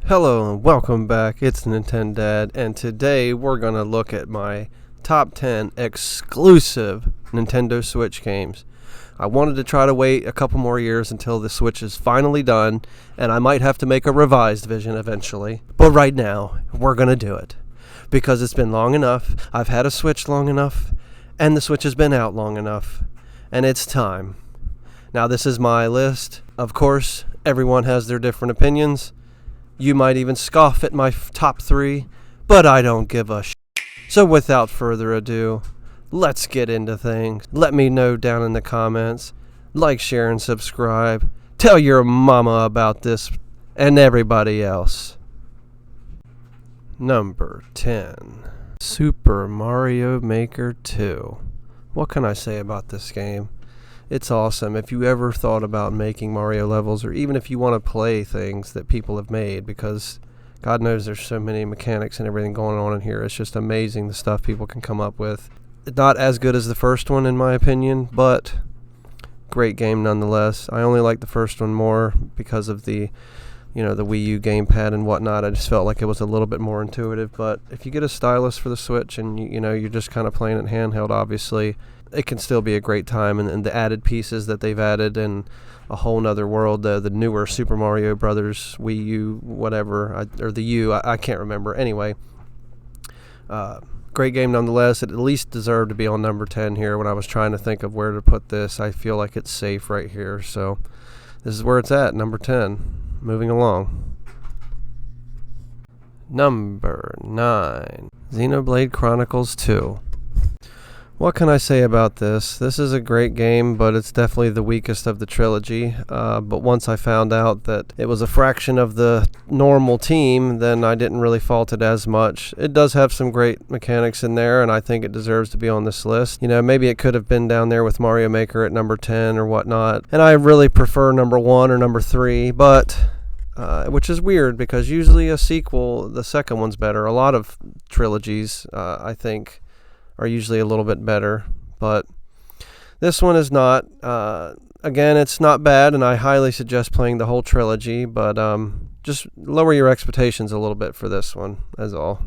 Hello and welcome back. It's Nintendad, and today we're going to look at my top 10 exclusive Nintendo Switch games. I wanted to try to wait a couple more years until the Switch is finally done, and I might have to make a revised version eventually. But right now, we're going to do it. Because it's been long enough, I've had a Switch long enough, and the Switch has been out long enough, and it's time. Now this is my list. Of course, everyone has their different opinions. You might even scoff at my top 3, but I don't give a So without further ado, let's get into things. Let me know down in the comments. Like, share, and subscribe. Tell your mama about this and everybody else. Number 10. Super Mario Maker 2. What can I say about this game? It's awesome. If you ever thought about making Mario levels, or even if you want to play things that people have made, because God knows there's so many mechanics and everything going on in here. It's just amazing the stuff people can come up with. Not as good as the first one in my opinion, but great game nonetheless. I only like the first one more because of the Wii U gamepad and whatnot. I just felt like it was a little bit more intuitive. But if you get a stylus for the Switch and you're just kind of playing it handheld, obviously it can still be a great time, and the added pieces that they've added and a whole nother world, the newer Super Mario Brothers Wii U, whatever, or the U, I can't remember. Anyway, great game nonetheless. It at least deserved to be on number 10 here. When I was trying to think of where to put this, I feel like it's safe right here. So this is where it's at, number 10. Moving along. Number 9. Xenoblade Chronicles 2. What can I say about this? This is a great game, but it's definitely the weakest of the trilogy. But once I found out that it was a fraction of the normal team, then I didn't really fault it as much. It does have some great mechanics in there, and I think it deserves to be on this list. Maybe it could have been down there with Mario Maker at number 10 or whatnot. And I really prefer number 1 or number 3, but which is weird because usually a sequel, the second one's better. A lot of trilogies, I think, are usually a little bit better, but this one is not. Again, it's not bad, and I highly suggest playing the whole trilogy, but just lower your expectations a little bit for this one, as all.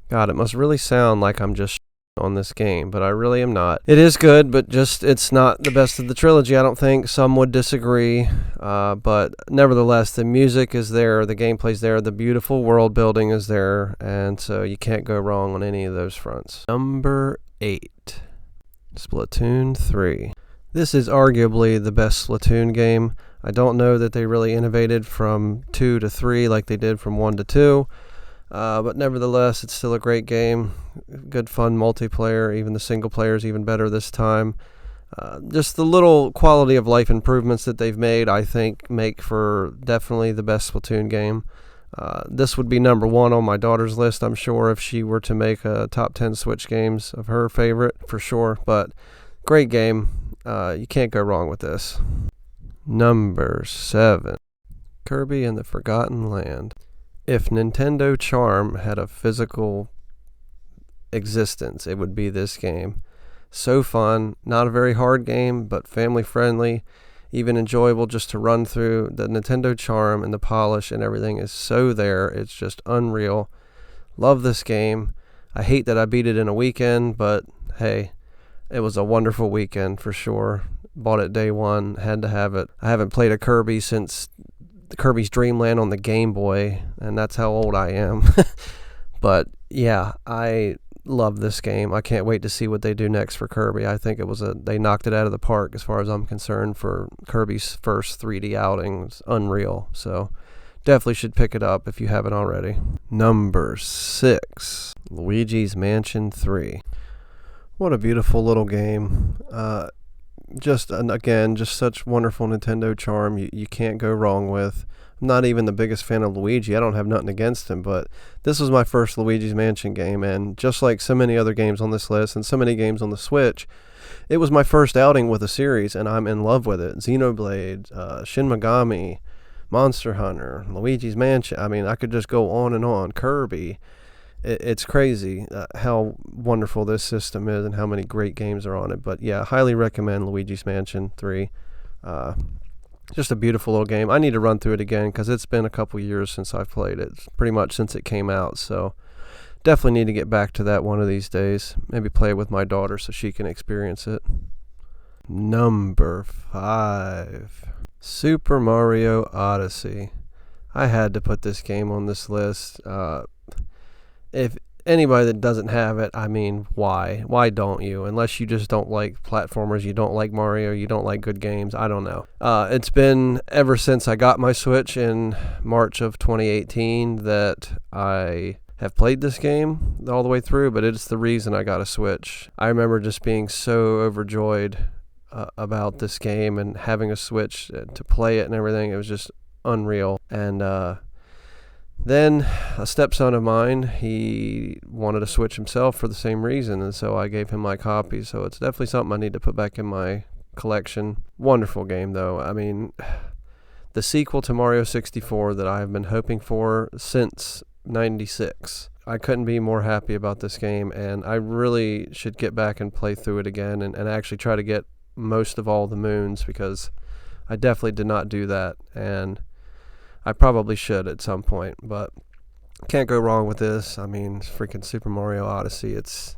God, it must really sound like I'm just on this game, but I really am not. It is good, but it's not the best of the trilogy, I don't think. Some would disagree, but nevertheless, the music is there, the gameplay's there, the beautiful world building is there, and so you can't go wrong on any of those fronts. Number 8. Splatoon 3. This is arguably the best Splatoon game. I don't know that they really innovated from 2 to 3 like they did from 1 to 2. But nevertheless, it's still a great game. Good fun multiplayer. Even the single player is even better this time. Just the little quality of life improvements that they've made, I think, make for definitely the best Splatoon game. This would be number 1 on my daughter's list, I'm sure, if she were to make a top 10 Switch games of her favorite, for sure. But great game. You can't go wrong with this. Number 7. Kirby and the Forgotten Land. If Nintendo Charm had a physical existence, it would be this game. So fun, not a very hard game, but family friendly, even enjoyable just to run through. The Nintendo Charm and the polish and everything is so there, it's just unreal. Love this game. I hate that I beat it in a weekend, but hey, it was a wonderful weekend for sure. Bought it day one, had to have it. I haven't played a Kirby since Kirby's Dream Land on the Game Boy, and that's how old I am. But yeah, I love this game. I can't wait to see what they do next for Kirby. I think they knocked it out of the park as far as I'm concerned for Kirby's first 3D outing. It's unreal. So definitely should pick it up if you haven't already. Number 6, Luigi's Mansion 3. What a beautiful little game. Just such wonderful Nintendo charm you can't go wrong with. I'm not even the biggest fan of Luigi. I don't have nothing against him, but this was my first Luigi's Mansion game, and just like so many other games on this list and so many games on the Switch, it was my first outing with a series, and I'm in love with it. Xenoblade, Shin Megami, Monster Hunter, Luigi's Mansion. I mean, I could just go on and on. Kirby. It's crazy how wonderful this system is and how many great games are on it. But yeah, highly recommend Luigi's Mansion 3. Just a beautiful little game. I need to run through it again because it's been a couple years since I've played it. Pretty much since it came out. So definitely need to get back to that one of these days. Maybe play it with my daughter so she can experience it. Number 5. Super Mario Odyssey. I had to put this game on this list. If anybody that doesn't have it, I mean, why? Why don't you? Unless you just don't like platformers, you don't like Mario, you don't like good games, I don't know. It's been ever since I got my Switch in March of 2018 that I have played this game all the way through, but it's the reason I got a Switch. I remember just being so overjoyed about this game and having a Switch to play it and everything. It was just unreal. And then a stepson of mine, he wanted a Switch himself for the same reason, and so I gave him my copy. So it's definitely something I need to put back in my collection. Wonderful game, though. I mean, the sequel to Mario 64 that I have been hoping for since 96. I couldn't be more happy about this game, and I really should get back and play through it again and actually try to get most of all the moons, because I definitely did not do that, and I probably should at some point, but can't go wrong with this. I mean, freaking Super Mario Odyssey, it's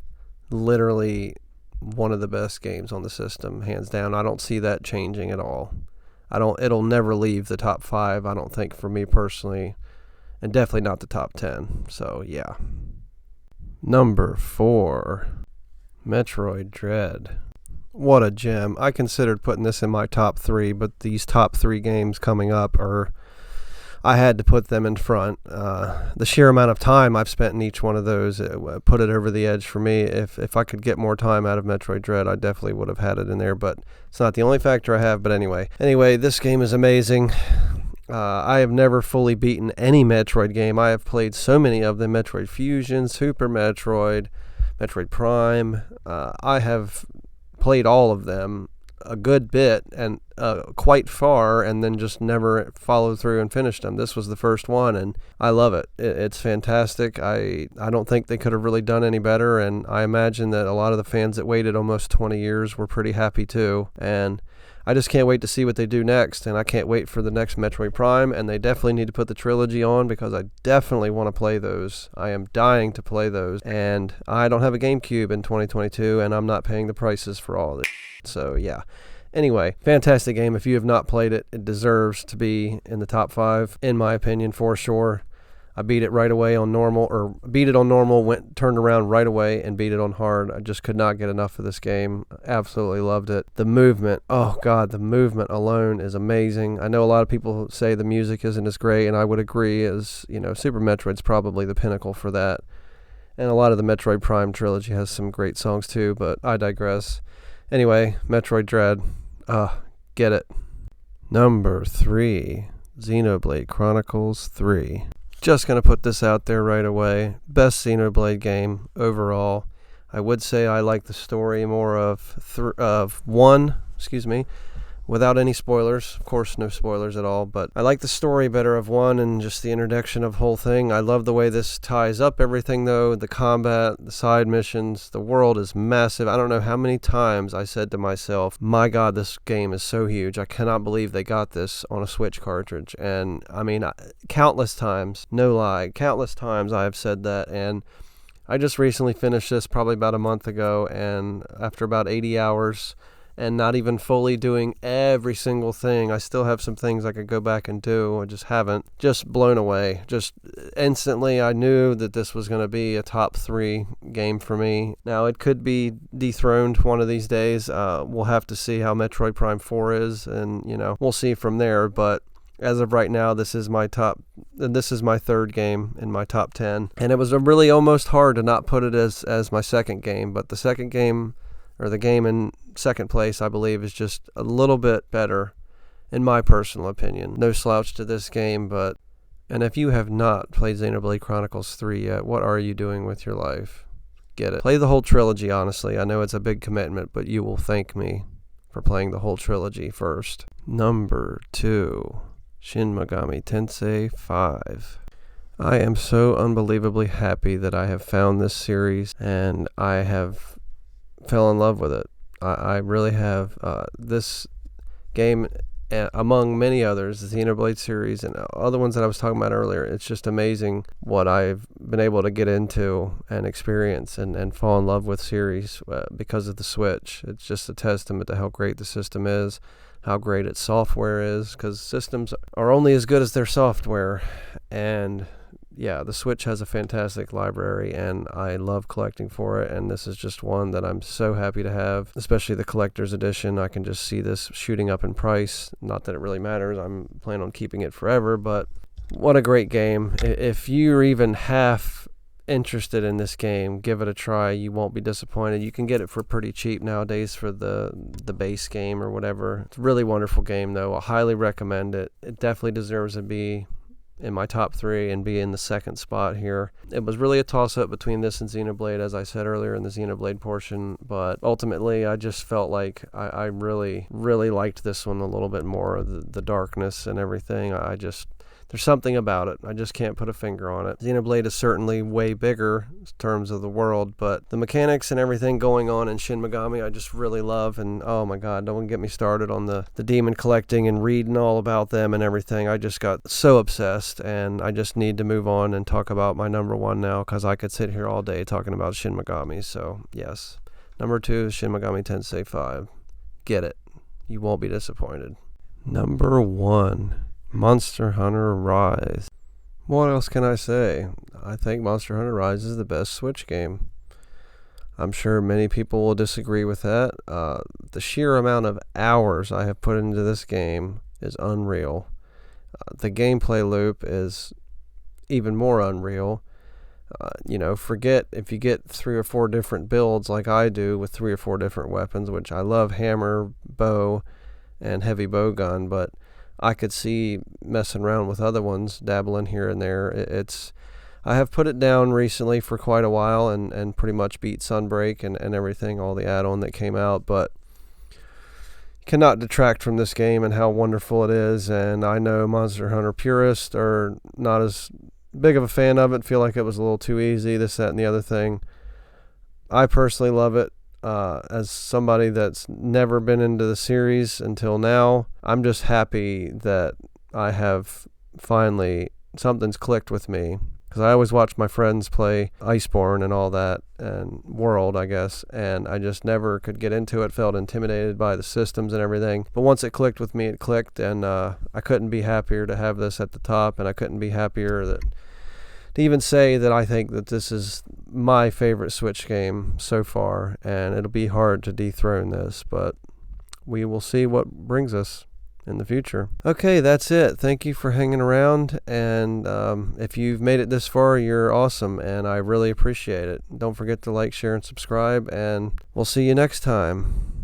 literally one of the best games on the system, hands down. I don't see that changing at all. It'll never leave the top 5, I don't think, for me personally, and definitely not the top 10, so yeah. Number 4, Metroid Dread. What a gem. I considered putting this in my top 3, but these top 3 games coming up I had to put them in front. The sheer amount of time I've spent in each one of those put it over the edge for me. If I could get more time out of Metroid Dread, I definitely would have had it in there, but it's not the only factor I have. But anyway, this game is amazing. I have never fully beaten any Metroid game. I have played so many of them: Metroid Fusion, Super Metroid, Metroid Prime. I have played all of them a good bit and quite far, and then just never followed through and finished them. This was the first one, and I love it. It's fantastic. I don't think they could have really done any better, and I imagine that a lot of the fans that waited almost 20 years were pretty happy too, and I just can't wait to see what they do next, and I can't wait for the next Metroid Prime, and they definitely need to put the trilogy on because I definitely want to play those. I am dying to play those, and I don't have a GameCube in 2022, and I'm not paying the prices for all of this. So yeah. Anyway, fantastic game. If you have not played it, it deserves to be in the top 5, in my opinion, for sure. I beat it right away on normal, turned around right away and beat it on hard. I just could not get enough of this game. Absolutely loved it. The movement, oh God, the movement alone is amazing. I know a lot of people say the music isn't as great, and I would agree, as Super Metroid's probably the pinnacle for that. And a lot of the Metroid Prime trilogy has some great songs too, but I digress. Anyway, Metroid Dread, get it. Number 3, Xenoblade Chronicles 3. Just going to put this out there right away. Best Xenoblade game overall. I would say I like the story more of 1, without any spoilers. Of course, no spoilers at all, but I like the story better of 1 and just the introduction of whole thing. I love the way this ties up everything, though. The combat, the side missions, the world is massive. I don't know how many times I said to myself, my God, this game is so huge. I cannot believe they got this on a Switch cartridge. And I mean, countless times, no lie, countless times I have said that. And I just recently finished this probably about a month ago, and after about 80 hours, and not even fully doing every single thing. I still have some things I could go back and do. I just haven't. Just blown away. Just instantly, I knew that this was going to be a top 3 game for me. Now, it could be dethroned one of these days. We'll have to see how Metroid Prime 4 is, and, we'll see from there. But as of right now, this is my 3rd game in my top 10. And it was really almost hard to not put it as my second game. But the second game, or the game in second place, I believe, is just a little bit better, in my personal opinion. No slouch to this game, and if you have not played Xenoblade Chronicles 3 yet, what are you doing with your life? Get it. Play the whole trilogy, honestly. I know it's a big commitment, but you will thank me for playing the whole trilogy first. Number 2, Shin Megami Tensei 5. I am so unbelievably happy that I have found this series, and I have fell in love with it. I really have. This game among many others, the Xenoblade series and other ones that I was talking about earlier. It's just amazing what I've been able to get into and experience and fall in love with series because of the Switch. It's just a testament to how great the system is, how great its software is, because systems are only as good as their software. And yeah, the Switch has a fantastic library, and I love collecting for it, and this is just one that I'm so happy to have, especially the collector's edition. I can just see this shooting up in price. Not that it really matters. I'm planning on keeping it forever, but what a great game. If you're even half interested in this game, give it a try. You won't be disappointed. You can get it for pretty cheap nowadays for the base game or whatever. It's a really wonderful game, though. I highly recommend it. It definitely deserves to be in my top 3 and be in the second spot here. It was really a toss-up between this and Xenoblade, as I said earlier in the Xenoblade portion, but ultimately I just felt like I really, really liked this one a little bit more. The darkness and everything, there's something about it. I just can't put a finger on it. Xenoblade is certainly way bigger in terms of the world, but the mechanics and everything going on in Shin Megami I just really love. And oh my god, don't get me started on the demon collecting and reading all about them and everything. I just got so obsessed, and I just need to move on and talk about my number 1 now, because I could sit here all day talking about Shin Megami. So yes, number 2 is Shin Megami Tensei 5. Get it. You won't be disappointed. Number 1. Monster Hunter Rise. What else can I say? I think Monster Hunter Rise is the best Switch game. I'm sure many people will disagree with that. The sheer amount of hours I have put into this game is unreal. The gameplay loop is even more unreal. Forget if you get 3 or 4 different builds like I do with 3 or 4 different weapons, which I love hammer, bow, and heavy bow gun, but I could see messing around with other ones, dabbling here and there. I have put it down recently for quite a while and pretty much beat Sunbreak and everything, all the add-on that came out, but cannot detract from this game and how wonderful it is. And I know Monster Hunter purists are not as big of a fan of it, feel like it was a little too easy, this, that, and the other thing. I personally love it. As somebody that's never been into the series until now, I'm just happy that I have finally, something's clicked with me, because I always watch my friends play Iceborne and all that, and World, I guess, and I just never could get into it, felt intimidated by the systems and everything. But once it clicked with me, it clicked, and I couldn't be happier to have this at the top, and I couldn't be happier to even say that I think that this is my favorite Switch game so far, and it'll be hard to dethrone this, but we will see what brings us in the future. Okay, that's it. Thank you for hanging around, and if you've made it this far, you're awesome, and I really appreciate it. Don't forget to like, share, and subscribe, and we'll see you next time.